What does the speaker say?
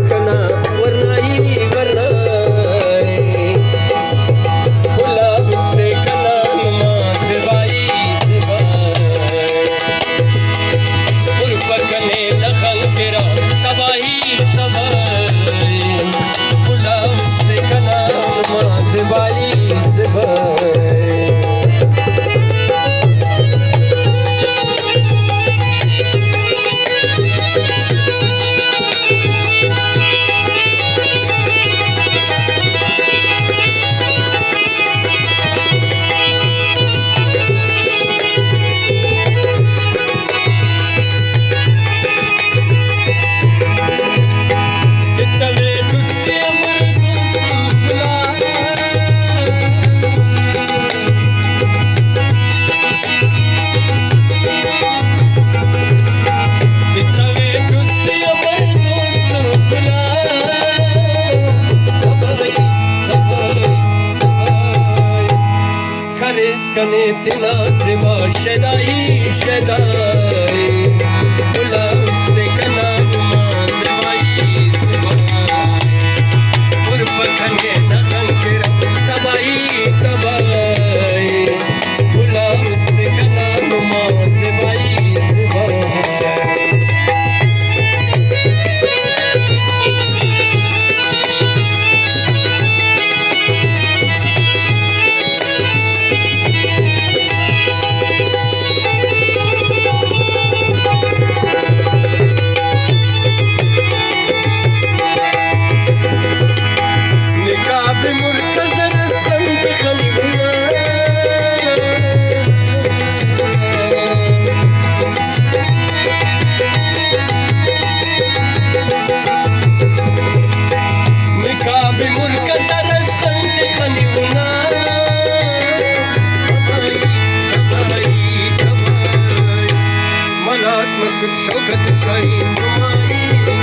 कना वरनाई वरनाई खुला बिस्ते कना नमाज बाई सिबाई उर्पकने दखल केरा तबाही तबाही खुला बिस्ते कना नमाज बाई सिबाई कने तिला सिवा शदाई शदाई खुला उस्ते कना नमाज बाई सिबाई उर्पकने दखल केरा तबाही तबाही खुला उस्ते कना नमाज बाई सिबाई مسك شوكة الشاي